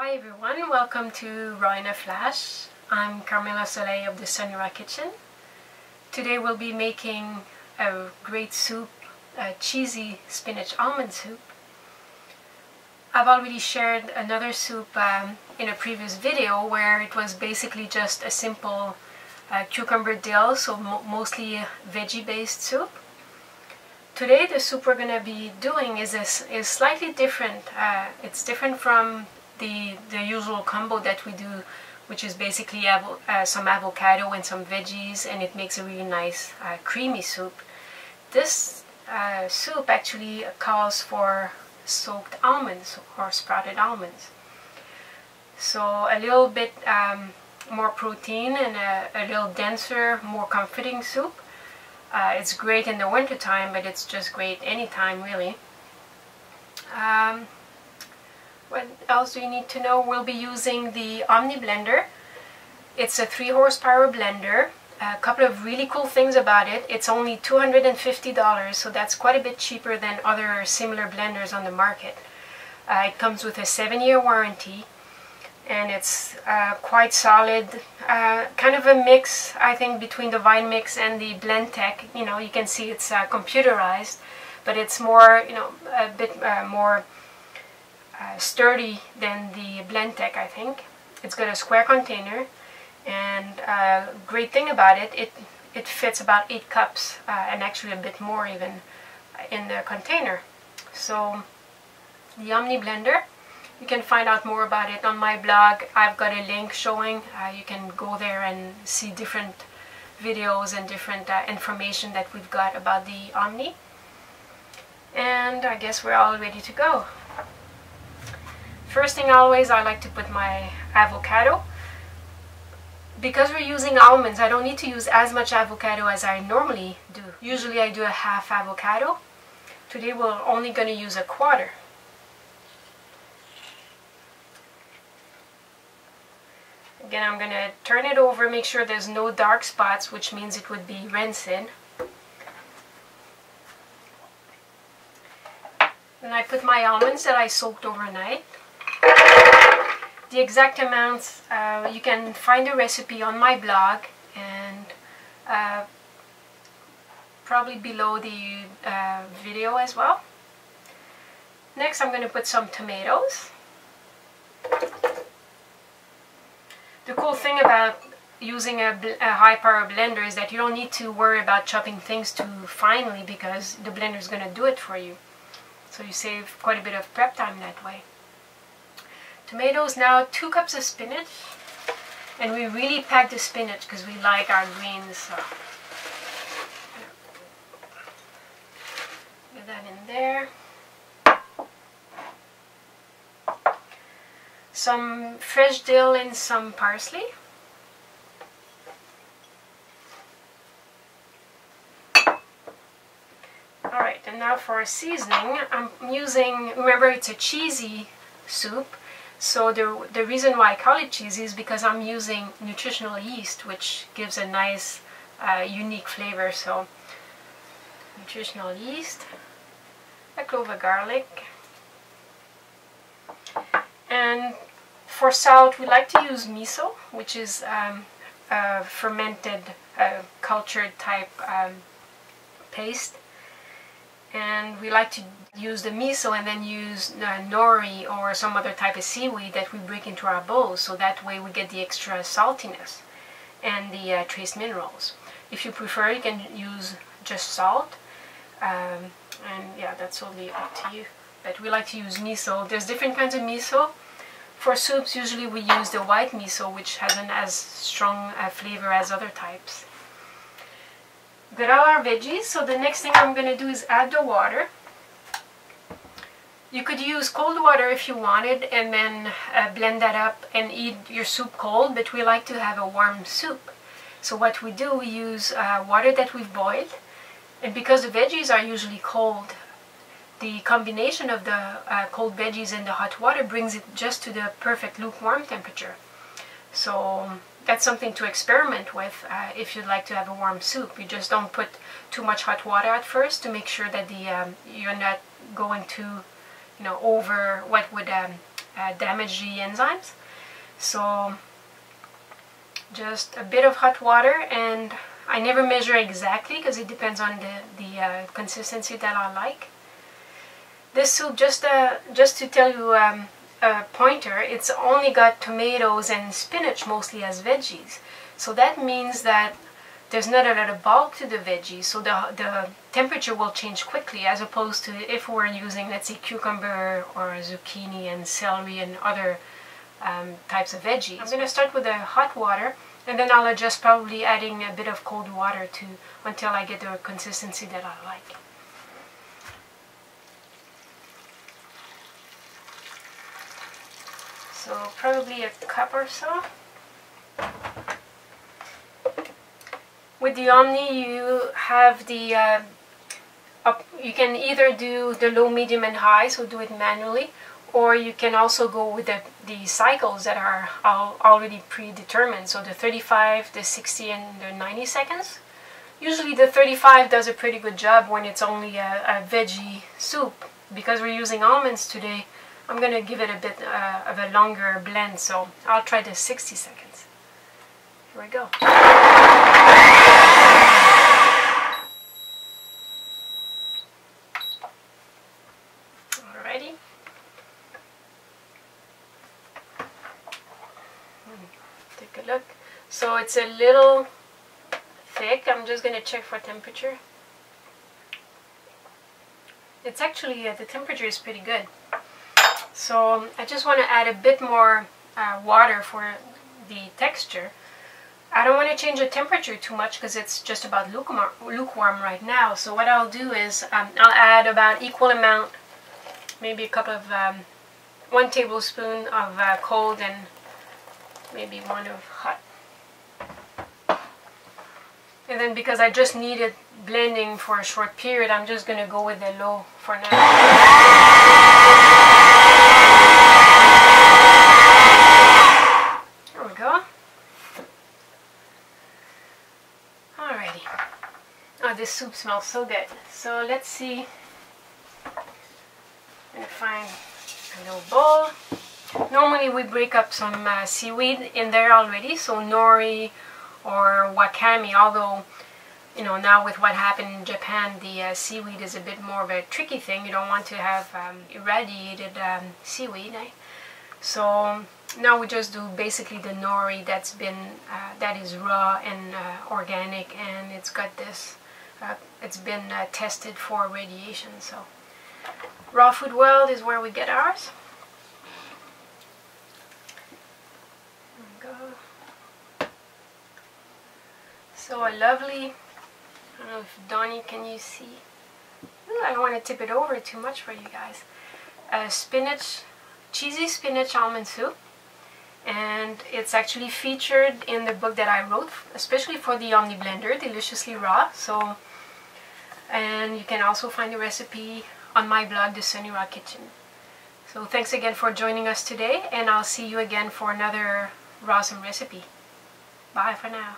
Hi everyone, welcome to Raw in a Flash. I'm Carmela Soleil of the Sunny Raw Kitchen. Today we'll be making a great soup, a cheesy spinach almond soup. I've already shared another soup in a previous video where it was basically just a simple cucumber dill, so mostly veggie based soup. Today the soup we're going to be doing is slightly different. It's different from the usual combo that we do, which is basically some avocado and some veggies, and it makes a really nice creamy soup. This soup actually calls for soaked almonds or sprouted almonds. So a little bit more protein and a little denser, more comforting soup. It's great in the winter time, but it's just great anytime really. What else do you need to know? We'll be using the Omni blender. It's a 3 horsepower blender. A couple of really cool things about it. It's only $250, so that's quite a bit cheaper than other similar blenders on the market. It comes with a 7-year warranty, and it's quite solid. Kind of a mix, I think, between the Vinemix and the Blendtec. You know, you can see it's computerized, but it's more, you know, a bit more sturdy than the Blendtec, I think. It's got a square container, and great thing about it, it fits about 8 cups and actually a bit more even in the container. So the Omni blender, you can find out more about it on my blog. I've got a link showing. You can go there and see different videos and different information that we've got about the Omni. And I guess we're all ready to go. First thing always, I like to put my avocado. Because we're using almonds, I don't need to use as much avocado as I normally do. Usually I do a half avocado. Today we're only going to use a quarter. Again, I'm going to turn it over, make sure there's no dark spots, which means it would be rancid. Then I put my almonds that I soaked overnight. The exact amounts, you can find a recipe on my blog and probably below the video as well. Next, I'm going to put some tomatoes. The cool thing about using a high power blender is that you don't need to worry about chopping things too finely, because the blender is going to do it for you. So you save quite a bit of prep time that way. Tomatoes, now 2 cups of spinach, and we really pack the spinach because we like our greens. So get that in there. Some fresh dill and some parsley. Alright, and now for seasoning, I'm using, remember it's a cheesy soup. So the reason why I call it cheesy is because I'm using nutritional yeast, which gives a nice unique flavor. So nutritional yeast, a clove of garlic, and for salt we like to use miso, which is a fermented cultured type paste. And we like to use the miso and then use nori or some other type of seaweed that we break into our bowls, so that way we get the extra saltiness and the trace minerals. If you prefer, you can use just salt, and yeah, that's totally up to you. But we like to use miso. There's different kinds of miso. For soups, usually we use the white miso, which hasn't as strong a flavor as other types. Got all our veggies, so the next thing I'm going to do is add the water. You could use cold water if you wanted, and then blend that up and eat your soup cold, but we like to have a warm soup. So what we do, we use water that we've boiled, and because the veggies are usually cold, the combination of the cold veggies and the hot water brings it just to the perfect lukewarm temperature. So that's something to experiment with if you'd like to have a warm soup. You just don't put too much hot water at first to make sure that you're not going to, over what would damage the enzymes. So just a bit of hot water, and I never measure exactly because it depends on the consistency that I like. This soup, just to tell you a pointer, it's only got tomatoes and spinach mostly as veggies. So that means that there's not a lot of bulk to the veggies, so the temperature will change quickly, as opposed to if we're using, let's say, cucumber or zucchini and celery and other types of veggies. I'm going to start with the hot water, and then I'll adjust, probably adding a bit of cold water until I get the consistency that I like. So probably a cup or so. With the Omni, you have the you can either do the low, medium, and high, so do it manually, or you can also go with the cycles that are already predetermined, so the 35, the 60, and the 90 seconds. Usually the 35 does a pretty good job when it's only a veggie soup. Because we're using almonds today, I'm going to give it a bit of a longer blend, so I'll try the 60 seconds. Here we go. Alrighty. Take a look. So it's a little thick. I'm just going to check for temperature. It's actually, the temperature is pretty good. So I just want to add a bit more water for the texture. I don't want to change the temperature too much because it's just about lukewarm right now. So what I'll do is I'll add about equal amount, maybe a couple of 1 tablespoon of cold and maybe 1 of hot. And then because I just needed blending for a short period, I'm just going to go with the low for now. There we go. Alrighty. Oh, this soup smells so good. So let's see. I'm going to find a little bowl. Normally we break up some seaweed in there already, so nori or wakame, although, you know, now with what happened in Japan, the seaweed is a bit more of a tricky thing. You don't want to have irradiated seaweed. So now we just do basically the nori that's been, that is raw and organic, and it's got this, it's been tested for radiation. So Raw Food World is where we get ours. There we go. So a lovely, I don't know if Donnie, can you see? Ooh, I don't want to tip it over too much for you guys. Cheezy Spinach Almond Soup. And it's actually featured in the book that I wrote, especially for the Omni Blender, Deliciously Raw. So, and you can also find the recipe on my blog, The Sunny Raw Kitchen. So thanks again for joining us today, and I'll see you again for another rawsome recipe. Bye for now.